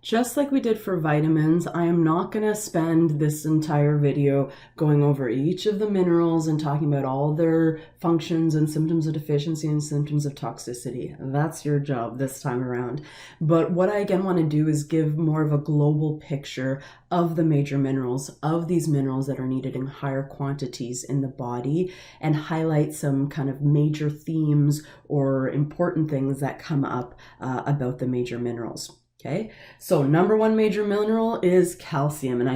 Just like we did for vitamins, I am not going to spend this entire video going over each of the minerals and talking about all their functions and symptoms of deficiency and symptoms of toxicity. That's your job this time around. But what I again want to do is give more of a global picture of the major minerals, of these minerals that are needed in higher quantities in the body, and highlight some kind of major themes or important things that come up about the major minerals. Okay, so number one major mineral is calcium, and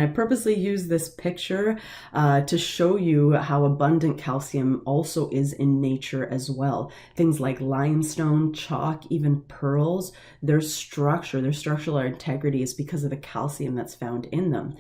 I purposely use this picture to show you how abundant calcium also is in nature as well. Things like limestone, chalk, even pearls, their structural integrity is because of the calcium that's found in them.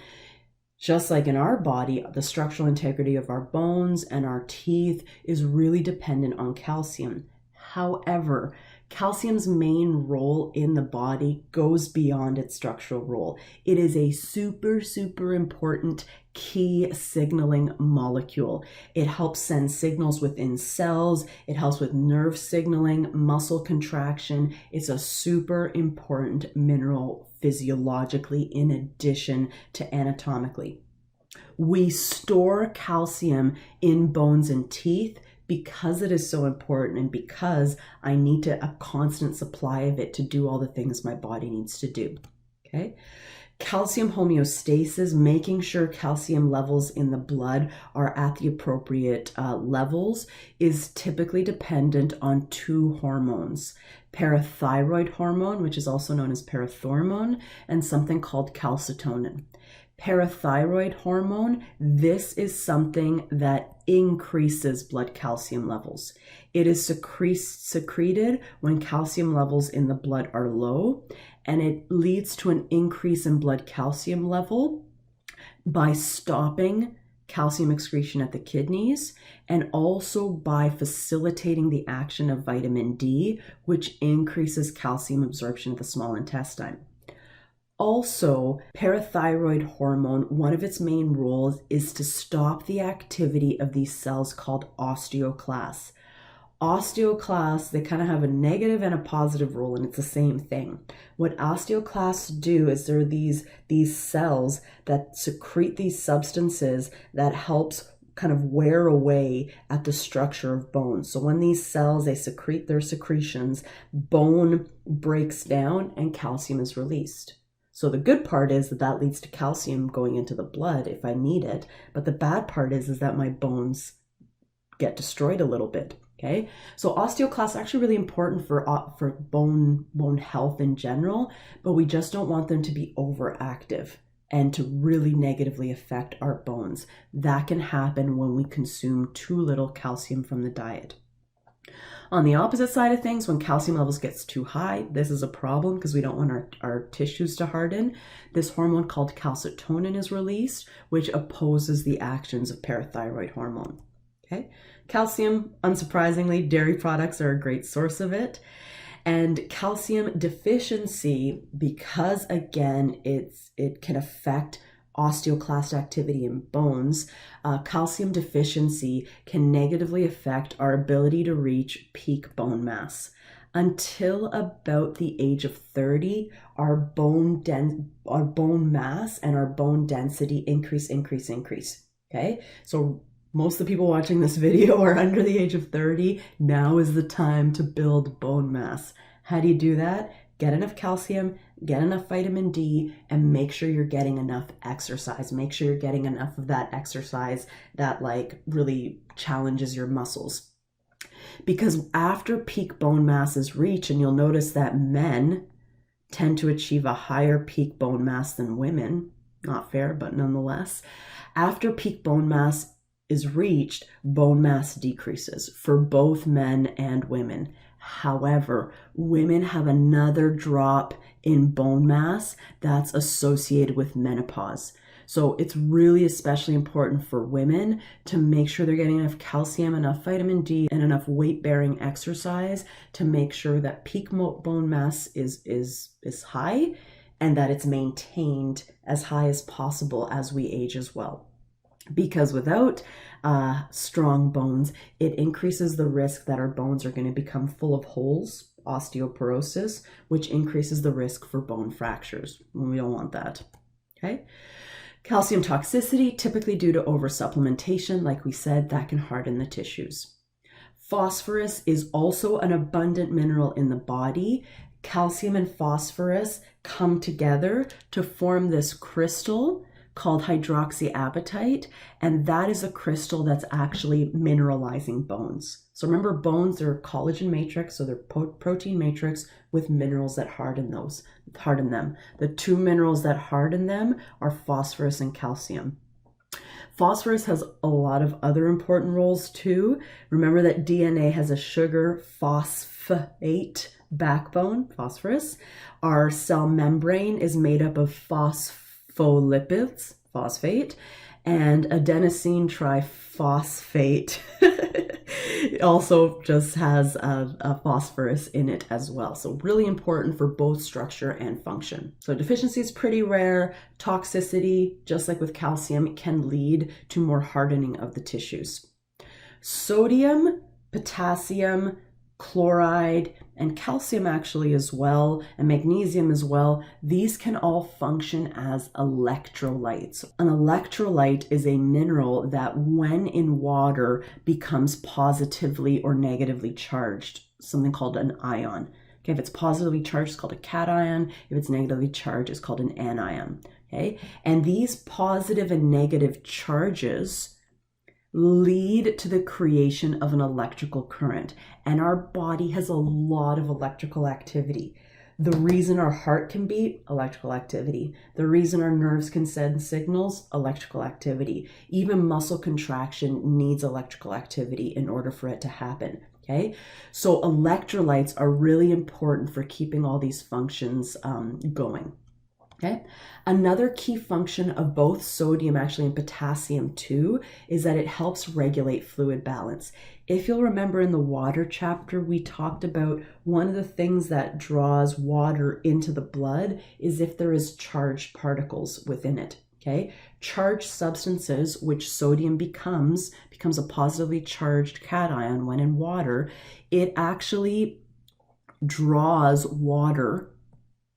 Just like in our body, the structural integrity of our bones and our teeth is really dependent on calcium. However, calcium's main role in the body goes beyond its structural role. It is a super important key signaling molecule. It helps send signals within cells. It helps with nerve signaling, muscle contraction. It's a super important mineral physiologically in addition to anatomically. We store calcium in bones and teeth because it is so important and because I need a constant supply of it to do all the things my body needs to do. Okay. Calcium homeostasis, making sure calcium levels in the blood are at the appropriate levels, is typically dependent on two hormones: parathyroid hormone, which is also known as parathormone, and something called calcitonin. Parathyroid hormone, this is something that increases blood calcium levels. It is secreted when calcium levels in the blood are low, and it leads to an increase in blood calcium level by stopping calcium excretion at the kidneys and also by facilitating the action of vitamin D, which increases calcium absorption of the small intestine. Also, parathyroid hormone, one of its main roles is to stop the activity of these cells called osteoclasts. Osteoclasts, they kind of have a negative and a positive role, and it's the same thing. What osteoclasts do is there are these cells that secrete these substances that helps kind of wear away at the structure of bones. So when these cells, they secrete their secretions, bone breaks down and calcium is released. So the good part is that leads to calcium going into the blood if I need it. But the bad part is that my bones get destroyed a little bit. Okay, so osteoclasts are actually really important for bone health in general, but we just don't want them to be overactive and to really negatively affect our bones. That can happen when we consume too little calcium from the diet. On the opposite side of things, when calcium levels gets too high, this is a problem because we don't want our tissues to harden. This hormone called calcitonin is released, which opposes the actions of parathyroid hormone. Okay, calcium, unsurprisingly, dairy products are a great source of it. And calcium deficiency, because again, it can affect osteoclast activity in bones, calcium deficiency can negatively affect our ability to reach peak bone mass. Until about the age of 30, our bone mass and our bone density increase. Okay, so most of the people watching this video are under the age of 30. Now is the time to build bone mass. How do you do that? Get enough calcium, get enough vitamin D, and make sure you're getting enough exercise. Make sure you're getting enough of that exercise that really challenges your muscles. Because after peak bone mass is reached, and you'll notice that men tend to achieve a higher peak bone mass than women, not fair, but nonetheless, after peak bone mass is reached, bone mass decreases for both men and women. However, women have another drop in bone mass that's associated with menopause. So it's really especially important for women to make sure they're getting enough calcium, enough vitamin D, and enough weight-bearing exercise to make sure that peak bone mass is high and that it's maintained as high as possible as we age as well. Because without strong bones, it increases the risk that our bones are going to become full of holes osteoporosis, which increases the risk for bone fractures. We don't want that. Okay. Calcium toxicity, typically due to oversupplementation, like we said, that can harden the tissues. Phosphorus is also an abundant mineral in the body. Calcium and phosphorus come together to form this crystal called hydroxyapatite, and that is a crystal that's actually mineralizing bones. So remember, bones are collagen matrix, so they're protein matrix with minerals that harden them. The two minerals that harden them are phosphorus and calcium. Phosphorus has a lot of other important roles too. Remember that DNA has a sugar phosphate backbone, phosphorus. Our cell membrane is made up of phospholipids, phosphate, and adenosine triphosphate also just has a phosphorus in it as well. So really important for both structure and function. So deficiency is pretty rare. Toxicity, just like with calcium, can lead to more hardening of the tissues. Sodium, potassium, chloride, and calcium actually as well, and magnesium as well, these can all function as electrolytes. An electrolyte is a mineral that when in water becomes positively or negatively charged, something called an ion. Okay, if it's positively charged, it's called a cation. If it's negatively charged, it's called an anion. Okay, and these positive and negative charges lead to the creation of an electrical current. And our body has a lot of electrical activity. The reason our heart can beat, electrical activity. The reason our nerves can send signals, electrical activity. Even muscle contraction needs electrical activity in order for it to happen. Okay, so electrolytes are really important for keeping all these functions going. Okay. Another key function of both sodium actually and potassium too is that it helps regulate fluid balance. If you'll remember in the water chapter, we talked about one of the things that draws water into the blood is if there is charged particles within it. Okay, charged substances, which sodium becomes a positively charged cation when in water, it actually draws water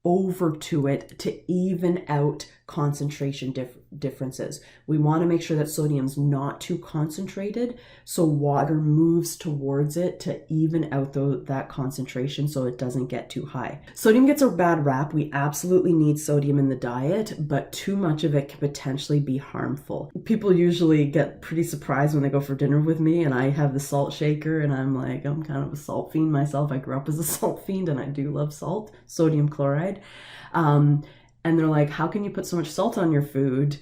over to it to even out concentration differences. We want to make sure that sodium's not too concentrated, so water moves towards it to even out that concentration so it doesn't get too high. Sodium gets a bad rap. We absolutely need sodium in the diet, but too much of it can potentially be harmful. People usually get pretty surprised when they go for dinner with me and I have the salt shaker and I'm like, I'm kind of a salt fiend myself. I grew up as a salt fiend and I do love salt, sodium chloride. And they're like, how can you put so much salt on your food?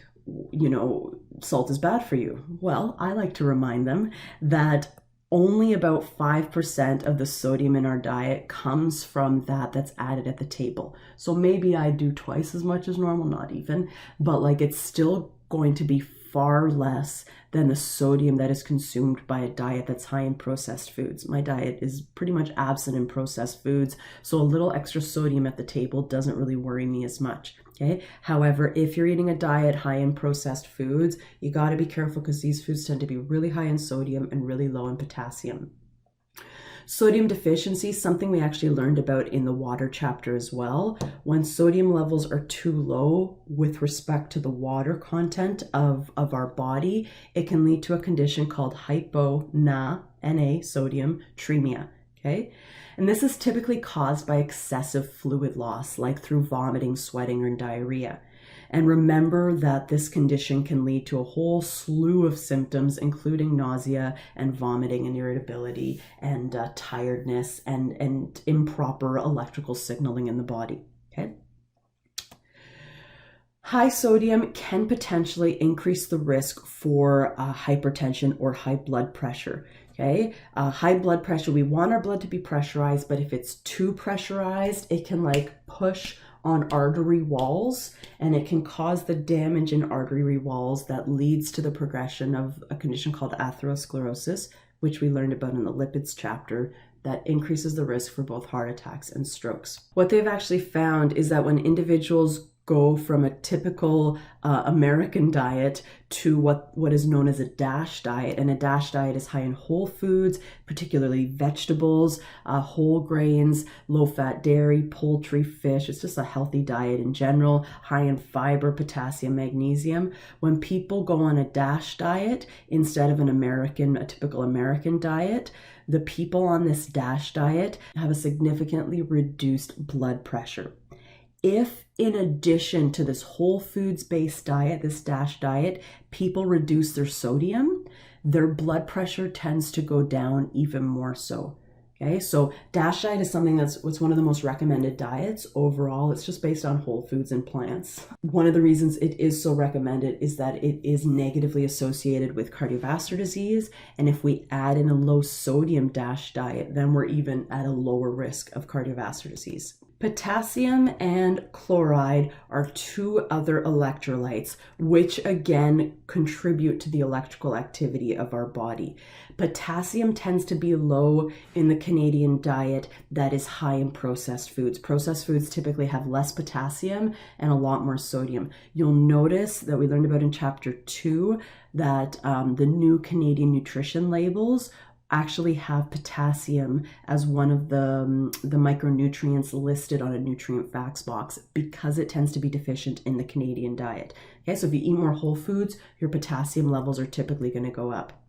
You know, salt is bad for you. Well, I like to remind them that only about 5% of the sodium in our diet comes from that's added at the table. So maybe I do twice as much as normal, not even, but like it's still going to be far less than the sodium that is consumed by a diet that's high in processed foods. My diet is pretty much absent in processed foods, so a little extra sodium at the table doesn't really worry me as much. Okay. However, if you're eating a diet high in processed foods, you got to be careful because these foods tend to be really high in sodium and really low in potassium. Sodium deficiency, something we actually learned about in the water chapter as well. When sodium levels are too low with respect to the water content of our body, it can lead to a condition called sodiumtremia. Okay. And this is typically caused by excessive fluid loss, like through vomiting, sweating, or diarrhea. And remember that this condition can lead to a whole slew of symptoms, including nausea and vomiting and irritability and tiredness and improper electrical signaling in the body. Okay. High sodium can potentially increase the risk for hypertension or high blood pressure. Okay, high blood pressure, we want our blood to be pressurized, but if it's too pressurized, it can like push on artery walls and it can cause the damage in artery walls that leads to the progression of a condition called atherosclerosis, which we learned about in the lipids chapter, that increases the risk for both heart attacks and strokes. What they've actually found is that when individuals go from a typical American diet to what is known as a DASH diet. And a DASH diet is high in whole foods, particularly vegetables, whole grains, low-fat dairy, poultry, fish. It's just a healthy diet in general, high in fiber, potassium, magnesium. When people go on a DASH diet instead of a typical American diet, the people on this DASH diet have a significantly reduced blood pressure. If in addition to this whole foods-based diet, this DASH diet, people reduce their sodium, their blood pressure tends to go down even more so. Okay, so DASH diet is something that's one of the most recommended diets overall. It's just based on whole foods and plants. One of the reasons it is so recommended is that it is negatively associated with cardiovascular disease. And if we add in a low sodium DASH diet, then we're even at a lower risk of cardiovascular disease. Potassium and chloride are two other electrolytes, which again contribute to the electrical activity of our body. Potassium tends to be low in the Canadian diet that is high in processed foods. Processed foods typically have less potassium and a lot more sodium. You'll notice that we learned about in chapter 2 that the new Canadian nutrition labels actually have potassium as one of the micronutrients listed on a nutrient facts box because it tends to be deficient in the Canadian diet. Okay, so if you eat more whole foods, your potassium levels are typically going to go up.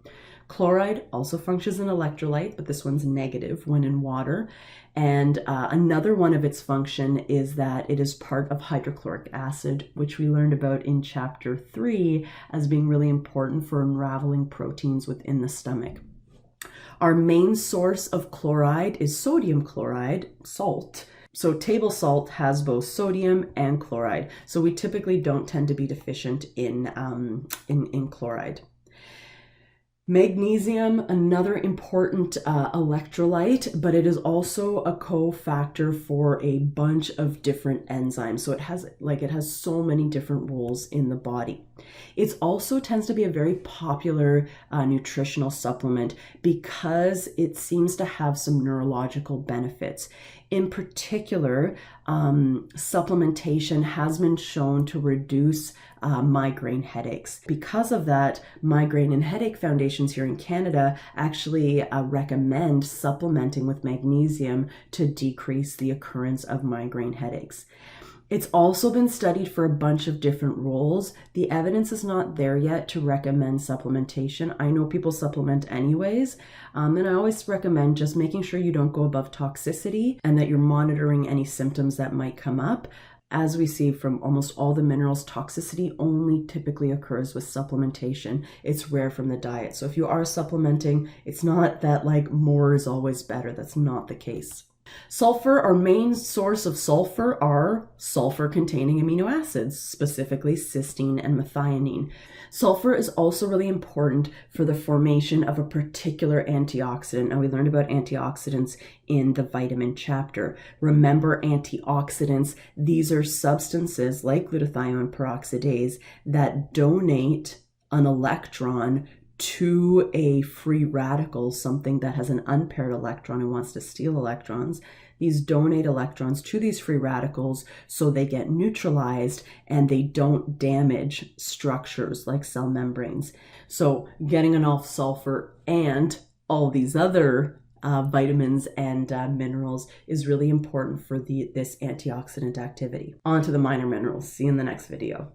Chloride also functions as an electrolyte, but this one's negative when in water. And another one of its function is that it is part of hydrochloric acid, which we learned about in chapter 3 as being really important for unraveling proteins within the stomach. Our main source of chloride is sodium chloride, salt. So table salt has both sodium and chloride. So we typically don't tend to be deficient in chloride. Magnesium, another important electrolyte, but it is also a cofactor for a bunch of different enzymes. So it has so many different roles in the body. It also tends to be a very popular nutritional supplement because it seems to have some neurological benefits. In particular, supplementation has been shown to reduce migraine headaches. Because of that, Migraine and Headache Foundations here in Canada actually recommend supplementing with magnesium to decrease the occurrence of migraine headaches. It's also been studied for a bunch of different roles. The evidence is not there yet to recommend supplementation. I know people supplement anyways, and I always recommend just making sure you don't go above toxicity and that you're monitoring any symptoms that might come up. As we see from almost all the minerals, toxicity only typically occurs with supplementation. It's rare from the diet. So if you are supplementing, it's not that like more is always better. That's not the case. Sulfur, our main source of sulfur are sulfur-containing amino acids, specifically cysteine and methionine. Sulfur is also really important for the formation of a particular antioxidant. And we learned about antioxidants in the vitamin chapter. Remember, antioxidants, these are substances like glutathione peroxidase that donate an electron to a free radical, something that has an unpaired electron and wants to steal electrons. These donate electrons to these free radicals so they get neutralized and they don't damage structures like cell membranes. So getting enough sulfur and all these other vitamins and minerals is really important for this antioxidant activity. On to the minor minerals. See you in the next video.